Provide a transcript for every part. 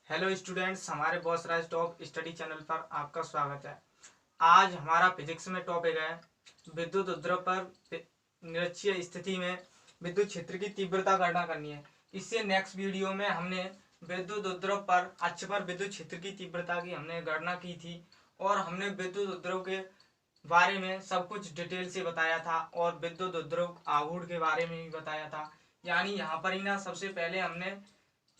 Hello students, हमारे boss राज top study channel पर आपका स्वागत है। आज हमारा फिजिक्स में टॉपिक है विद्युत उपद्रव पर निरक्षीय स्थिति में विद्युत क्षेत्र की तीव्रता गणना करनी है। इससे नेक्स्ट वीडियो में हमने विद्युत उपद्रव पर अक्ष पर विद्युत क्षेत्र की तीव्रता की हमने गणना की थी और हमने विद्युत उपद्रव के बारे में सब कुछ डिटेल से बताया था और विद्युत उपद्रव आघूर्ण के बारे में भी बताया था। यानी यहाँ पर ही ना सबसे पहले हमने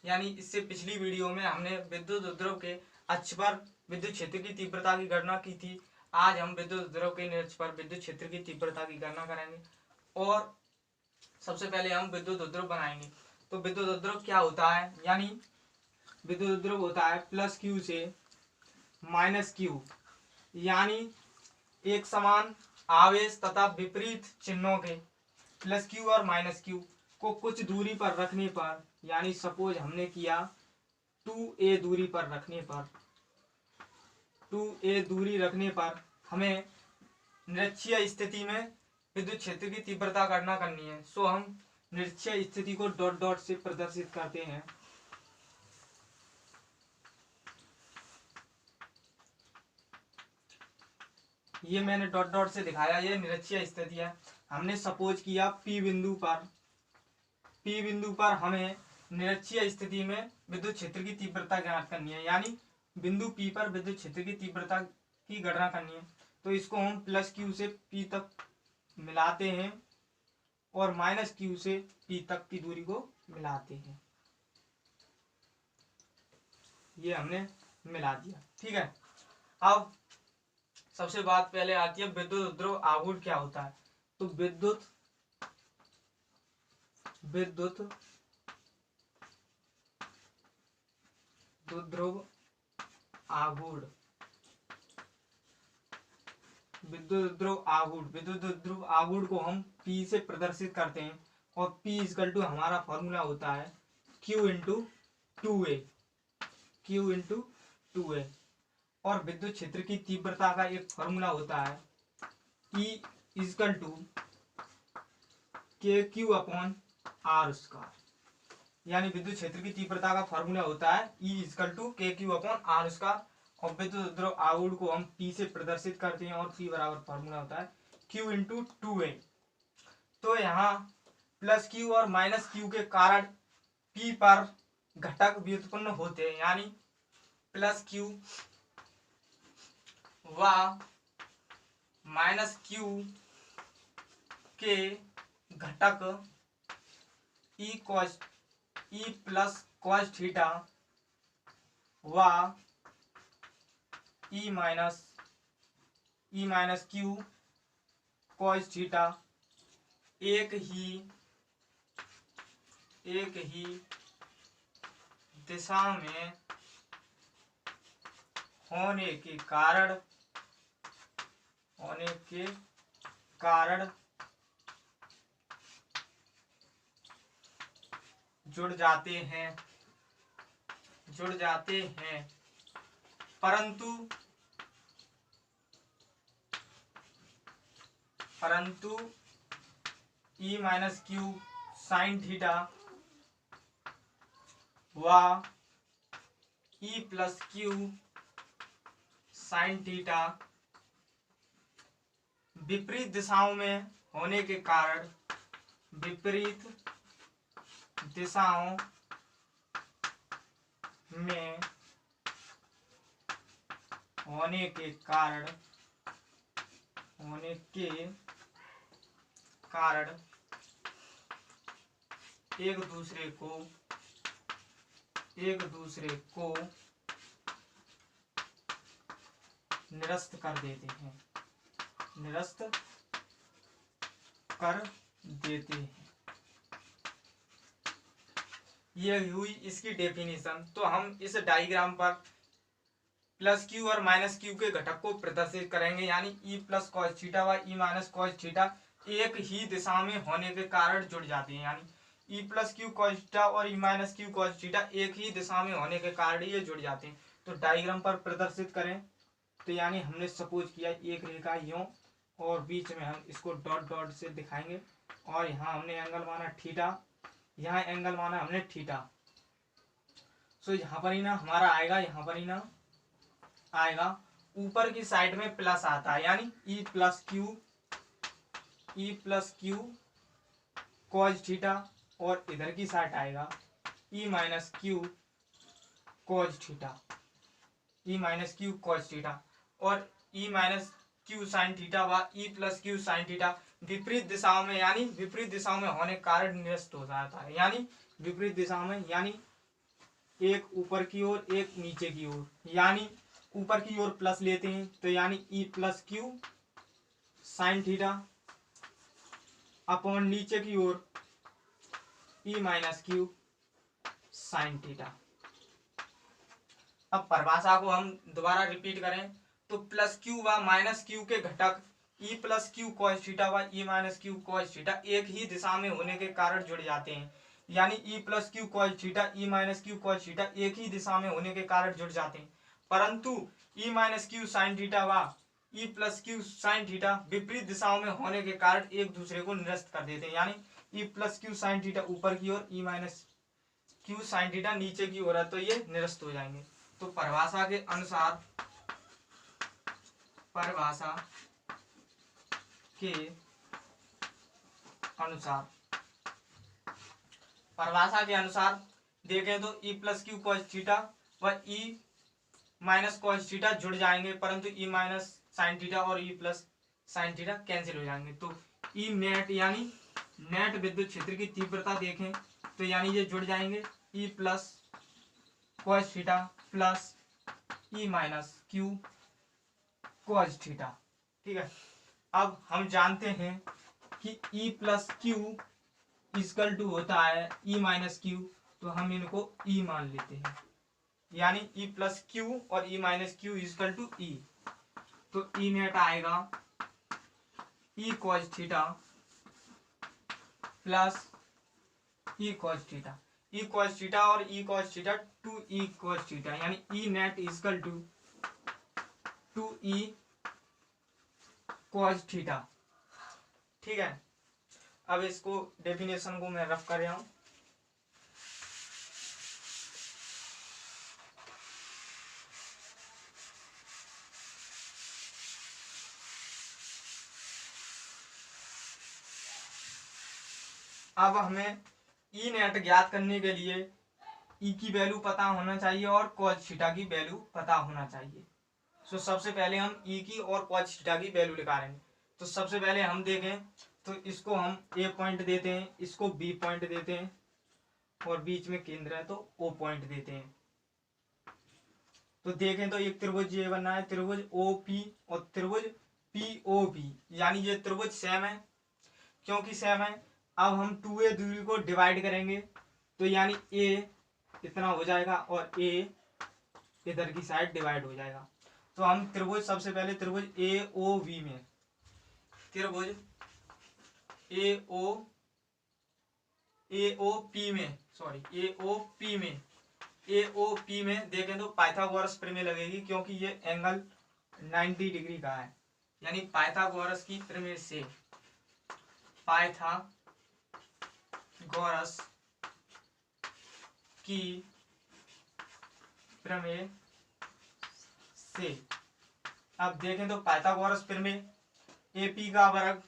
इससे पिछली वीडियो में हमने विद्युत उपद्रव के अक्ष पर विद्युत क्षेत्र की तीव्रता की गणना की थी। आज हम विद्युत उपद्रव के निरक्ष पर विद्युत क्षेत्र की तीव्रता की गणना करेंगे और सबसे पहले हम विद्युत उपद्रव बनाएंगे। तो विद्युत उपद्रव क्या होता है, यानी विद्युत उपद्रव होता है प्लस क्यू से माइनस क्यू, यानी एक समान आवेश तथा विपरीत चिन्हों के प्लस क्यू और माइनस क्यू को कुछ दूरी पर रखने पर, यानी सपोज हमने किया 2a दूरी पर रखने पर 2a दूरी रखने पर हमें निरक्षीय स्थिति में विद्युत क्षेत्र की तीव्रता गणना करनी है। सो हम निरक्षीय स्थिति को डॉट डॉट से प्रदर्शित करते हैं। ये मैंने डॉट डॉट से दिखाया, ये निरक्षीय स्थिति है। हमने सपोज किया P बिंदु पर हमें निरक्षीय स्थिति में विद्युत क्षेत्र की तीव्रता ज्ञात करनी है, यानी बिंदु P पर विद्युत क्षेत्र की तीव्रता की गणना करनी है। तो इसको हम प्लस क्यू से P तक मिलाते हैं और माइनस क्यू से P तक की दूरी को मिलाते हैं। ये हमने मिला दिया, ठीक है। अब सबसे बात पहले आती है विद्युत उपद्रव आघूर्ण क्या होता है। तो विद्युत उपद्रव आघूर्ण विद्युत उपद्रव आघूर्ण को हम P से प्रदर्शित करते हैं और P इक्वल टू हमारा फॉर्मूला होता है Q इंटू 2A और विद्युत क्षेत्र की तीव्रता का एक फॉर्मूला होता है E equal to KQ upon R square, यानी विद्युत क्षेत्र की तीव्रता का फॉर्मूला होता है E equal to KQ upon R square और विद्युत उपद्रव आघूर्ण को हम P से प्रदर्शित करते हैं और P बराबर फॉर्मूला होता है Q इंटू 2A। तो यहाँ प्लस Q और माइनस Q के कारण P पर घटक व्युत्पन्न होते हैं, यानी प्लस Q व माइनस Q के घटक E प्लस कॉस थीटा व E minus Q cos theta एक ही दिशा में होने के कारण जुड़ जाते हैं, परंतु E minus Q sine theta व E plus Q sine theta विपरीत दिशाओं में होने के कारण एक दूसरे को निरस्त कर देते हैं। ये हुई इसकी डेफिनेशन। तो हम इस डायग्राम पर प्लस क्यू और माइनस क्यू के घटक को प्रदर्शित करेंगे, यानी E प्लस कॉस थीटा व E माइनस कॉस थीटा एक ही दिशा में होने के कारण जुड़ जाते हैं, यानी E plus Q cos theta और E minus Q cos theta एक ही दिशा में होने के कारण ये जुड़ जाते हैं। तो डायग्राम पर प्रदर्शित करें। तो यानी हमने सपोज किया एक रेखा यूं और बीच में हम इसको डॉट डॉट से दिखाएंगे और यहाँ हमने एंगल माना थीटा, यहाँ एंगल माना हमने थीटा। सो यहाँ पर ही ना हमारा आएगा, यहाँ पर ही ना आएगा, ऊपर की साइड में प्लस आता है, यानी E plus Q cos theta, और इधर की साइड आएगा ई minus Q cos theta, E minus Q cos theta, और E minus Q sine theta व ई प्लस क्यू साइन थीटा विपरीत दिशाओं में, यानी विपरीत दिशाओं में होने के कारण निरस्त हो जाता है, यानी विपरीत दिशा में, यानी एक ऊपर की ओर एक नीचे की ओर, यानी ऊपर की ओर प्लस लेते हैं तो यानी E plus Q sine theta upon नीचे की ओर ई माइनस क्यू साइन थीटा। अब परिभाषा को हम दोबारा रिपीट करें तो प्लस क्यू व माइनस क्यू के घटक ई प्लस क्यू कॉस थीटा व ई माइनस क्यू कॉस थीटा एक ही दिशा में होने के कारण जुड़ जाते हैं, यानी E plus Q cos theta E minus Q cos theta एक ही दिशा में होने के कारण जुड़ जाते हैं, परंतु ई माइनस क्यू साइन थीटा व ई प्लस क्यू साइन थीटा विपरीत दिशाओं में होने के कारण एक दूसरे को निरस्त कर देते हैं, यानी E plus Q sine theta ऊपर की ओर ई माइनस क्यू साइन थीटा नीचे की ओर है, तो ये निरस्त हो जाएंगे। तो परिभाषा के अनुसार, परिभाषा के अनुसार, परिभाषा के अनुसार देखें तो ई प्लस क्यू कॉस थीटा व ई माइनस कॉस थीटा जुड़ जाएंगे, परंतु ई माइनस साइन थीटा और E plus sine theta cancel हो जाएंगे। तो ई नेट, यानी नेट विद्युत क्षेत्र की तीव्रता देखें तो यानी ये जुड़ जाएंगे, E plus cos theta plus E minus Q cos theta. ठीक है, अब हम जानते हैं कि E plus Q equal to होता है ई माइनस क्यू, तो हम इनको ई मान लेते हैं, यानी ई प्लस क्यू और E minus Q equal to E. तो ई नेट आएगा E cos theta plus E cos theta, E cos theta और E cos theta two E cos theta, यानी E net equal to E cos theta. ठीक है, अब इसको definition को मैं रफ कर रहा हूं। अब हमें ई नेट ज्ञात करने के लिए ई की वैल्यू पता होना चाहिए और कॉस थीटा की वैल्यू पता होना चाहिए। तो सबसे पहले हम ई की और कॉस थीटा की वैल्यू निकालेंगे। तो सबसे पहले हम देखें तो इसको हम ए पॉइंट देते हैं, इसको बी पॉइंट देते हैं, और बीच में केंद्र है तो ओ पॉइंट देते हैं। तो देखें तो एक त्रिभुज ये बना है, त्रिभुज ओ पी और त्रिभुज पी ओ पी, यानी ये त्रिभुज सेम है। क्योंकि सेम है, अब हम 2a दूरी को डिवाइड करेंगे तो यानी a इतना हो जाएगा और a इधर की साइड डिवाइड हो जाएगा। तो हम त्रिभुज, सबसे पहले त्रिभुज AOV में, त्रिभुज AOP में, सॉरी AOP में देखें तो पाइथागोरस प्रमेय लगेगी, क्योंकि ये एंगल 90 डिग्री का है, यानी पाइथागोरस की प्रमेय से, पाइथागोरस की प्रमेय से। अब देखें तो पाइथागोरस प्रमेय AP का वर्ग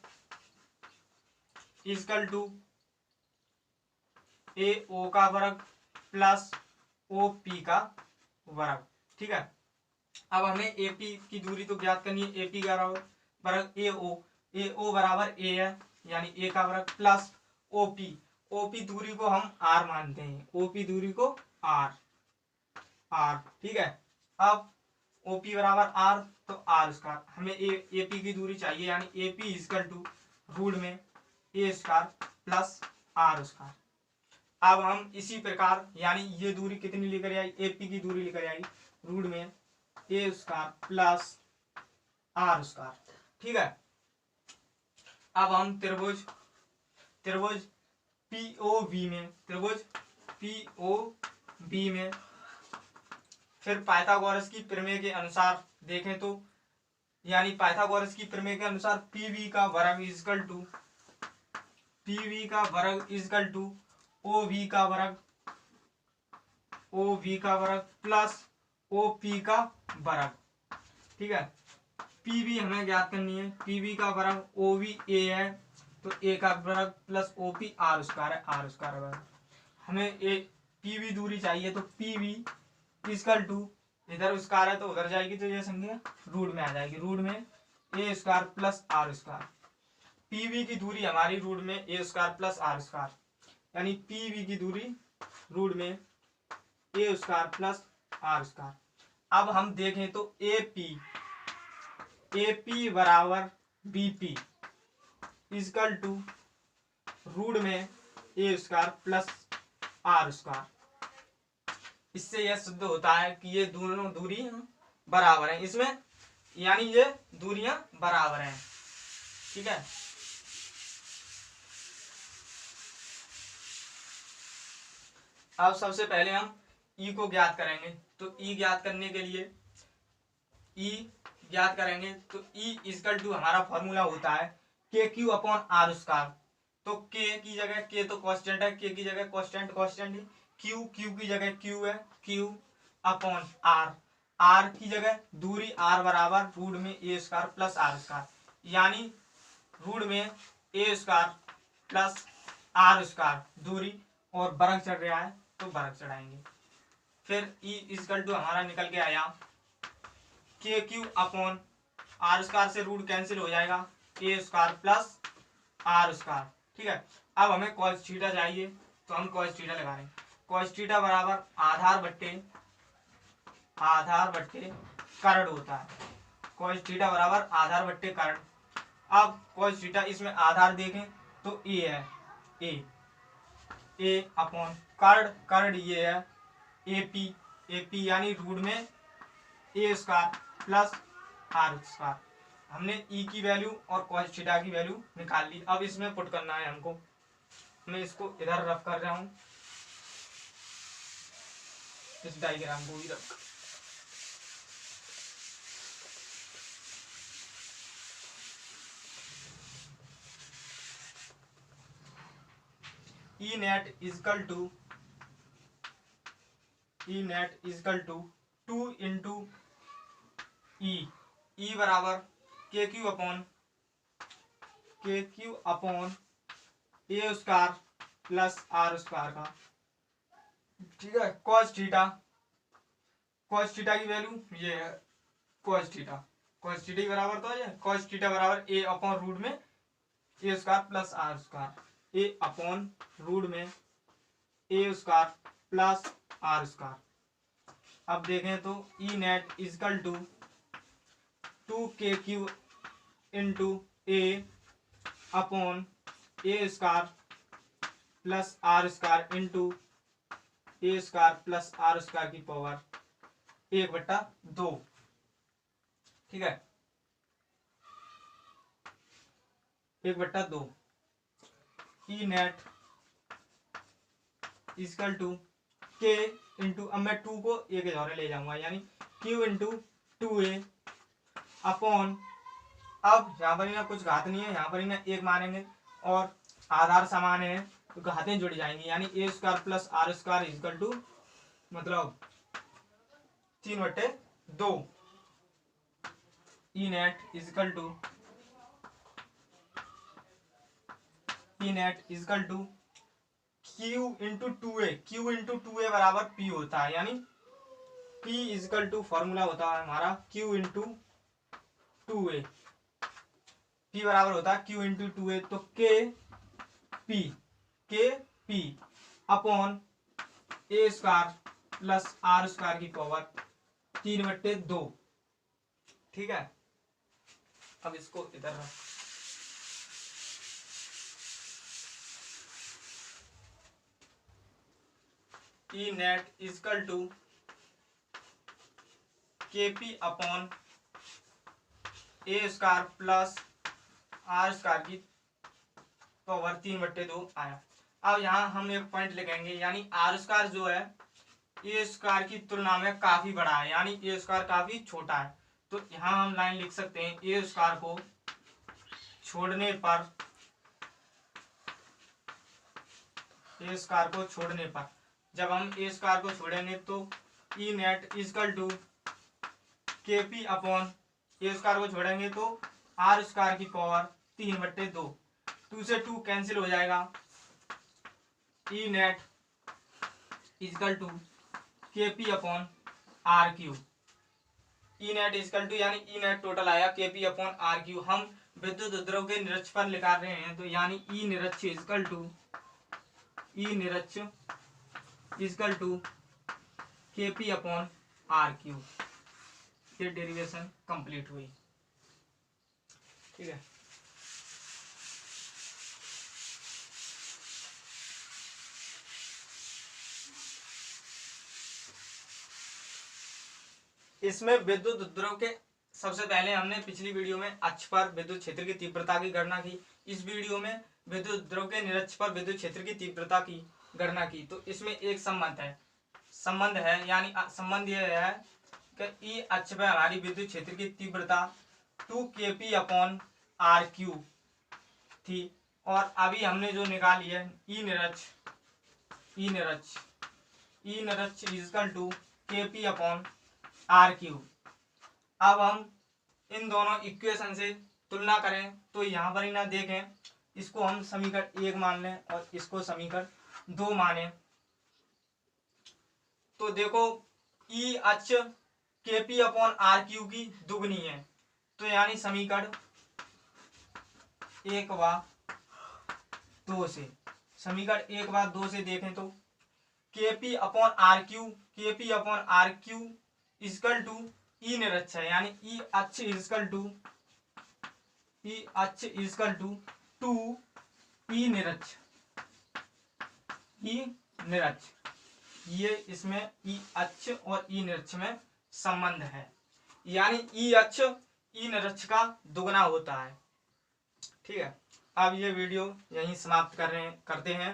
इक्वल टू AO का वर्ग प्लस OP का वर्ग। ठीक है, अब हमें AP की दूरी तो ज्ञात करनी है, AP का वर्ग AO बराबर A है, यानी A का वर्ग प्लस OP दूरी को हम R मानते हैं, OP दूरी को R। ठीक है, अब OP बराबर R तो R स्क्वायर, हमें AP की दूरी चाहिए, यानी AP इक्वल टू रूट में A square plus R square. अब हम इसी प्रकार, यानी ये दूरी कितनी लेकर आई, AP की दूरी लेकर आई रूट में A square plus R square. ठीक है, अब हम त्रिभुज POV में, त्रिभुज POV में फिर पाइथागोरस की प्रमेय के अनुसार देखें तो, यानी पाइथागोरस की प्रमेय के अनुसार PV का वर्ग इक्वल टू OV का वर्ग ओ वी का वर्ग प्लस ओ पी का वर्ग। ठीक है, पी वी हमें ज्ञात करनी है, पी वी का वर्ग ओ वी ए है तो ए का वर्ग plus O P R square है, आर स्क्वायर वर्ग। हमें ए पी वी दूरी चाहिए तो पी वी इक्वल टू, इधर स्क्वायर है तो उधर जाएगी तो ये संख्या रूट में आ जाएगी, रूट में A square plus R square. PV की दूरी हमारी रूट में A square plus R square, यानी पीवी की दूरी रूट में A square plus R square. अब हम देखें तो ए पी बराबर B P equal to root में A square plus R square. इससे यह सिद्ध होता है कि ये दोनों दूरी बराबर हैं इसमें, यानी ये दूरियां बराबर हैं। ठीक है, अब सबसे पहले हम ई को ज्ञात करेंगे। तो ई ज्ञात करने के लिए ई ज्ञात करेंगे तो ई इक्वल टू हमारा फॉर्मूला होता है के क्यू अपॉन आर स्क्वायर। तो के की जगह के तो कांस्टेंट है, के की जगह कांस्टेंट कांस्टेंट है, क्यू क्यू की जगह क्यू है, क्यू अपॉन आर, आर की जगह दूरी आर बराबर रूट में A square plus R square, यानी रूट में A square plus R square दूरी, और वर्ग चढ़ रहा है तो वर्ग चढ़ाएंगे। फिर ई इक्वल टू हमारा निकल के आया के क्यू अपॉन आर स्क्वायर से रूट कैंसिल हो जाएगा, ए स्क्वायर प्लस आर स्क्वायर। ठीक है, अब हमें कॉस थीटा चाहिए तो हम कॉस थीटा लगा रहे हैं। कॉस थीटा बराबर आधार बट्टे कर्ण होता है, कॉस थीटा बराबर आधार बट्टे कर्ण। अब कॉस थीटा इसमें आधार देखें तो ए है, ए अपॉन कर्ण ये है ए पी यानी रूट में A square plus R square. हमने ई की वैल्यू और कॉस थीटा की वैल्यू निकाल ली। अब इसमें पुट करना है हमको, मैं इसको इधर रफ कर रहा हूं, इस डायग्राम को भी रख। E net equal to 2 into E बराबर K Q upon A square plus R square का। ठीक है, कॉस थीटा की वैल्यू ये है, कॉस थीटा की बराबर तो है कॉस थीटा बराबर ए अपॉन रूट में A square plus R square, A upon root में A square plus R square. अब देखें तो E net equal to 2 K Q into A upon A square plus R square into A square plus R square की power 1/2। ठीक है, 1/2 E net equal to K into, अब मैं 2 को ए के द्वारा ले जाऊंगा, यानी क्यू इंटू 2a अपॉन, अब यहाँ पर ही ना कुछ घात नहीं है, यहाँ पर ही ना एक मानेंगे और आधार समान है तो घातें जुड़ जाएंगी, यानी A square plus R square equal to मतलब 3/2। E net equal to Q into 2a बराबर पी होता है, यानी P इजकल टू फॉर्मूला होता है हमारा Q इंटू 2a, P बराबर होता है Q इंटू 2a, तो K P upon A square plus R square की पावर 3/2। ठीक है, अब इसको इधर रख। E net equal to K P upon A square plus R square की पावर 3/2 आया। अब यहाँ हम एक पॉइंट लिखेंगे, यानी आर स्क्वायर जो है ए स्क्वायर की तुलना में काफी बड़ा है, यानी ए स्क्वायर काफी छोटा है। तो यहाँ हम लाइन लिख सकते हैं ए स्क्वायर को छोड़ने पर जब हम ए स्क्वायर को छोड़ेंगे तो E net equal to K P upon A square को छोड़ेंगे तो आर स्क्वायर की पावर 3/2, 2 से 2 कैंसिल हो जाएगा। E net equal to K P upon R Q. E net equal to यानी ई नेट टोटल आया के पी अपॉन आर क्यू। हम विद्युत उपद्रव के निरक्ष पर निकाल रहे हैं तो यानी ई निरक्ष equal to K P upon R Q. ये डेरिवेशन कंप्लीट हुई। ठीक है, इसमें विद्युत उपद्रव के सबसे पहले हमने पिछली वीडियो में अक्ष पर विद्युत क्षेत्र की तीव्रता की गणना की। इस वीडियो में विद्युत उपद्रव के निरक्ष पर विद्युत क्षेत्र की तीव्रता की गणना की। तो इसमें एक संबंध है यानी संबंध यह है कि ई अक्ष पर हमारी विद्युत क्षेत्र की तीव्रता 2 kp अपॉन आर क्यू थी और अभी हमने जो निकाली है ई निरक्ष equal to kp upon R Q. अब हम इन दोनों इक्वेशन से तुलना करें तो यहाँ पर ही ना देखें, इसको हम समीकरण 1 मान लें और इसको समीकरण 2 माने। तो देखो ई अक्ष kp अपॉन आर क्यू की दुगनी है तो यानी समीकरण 1 व 2 से देखें तो kp upon R Q equal to E निरक्ष है यानी ई अक्ष इजकल टू 2 ई निरक्ष। ये इसमें ई अक्ष और ई निरक्ष में संबंध है यानी ई अक्ष ई निरक्ष का दुगना होता है। ठीक है, अब ये वीडियो यहीं समाप्त करते हैं।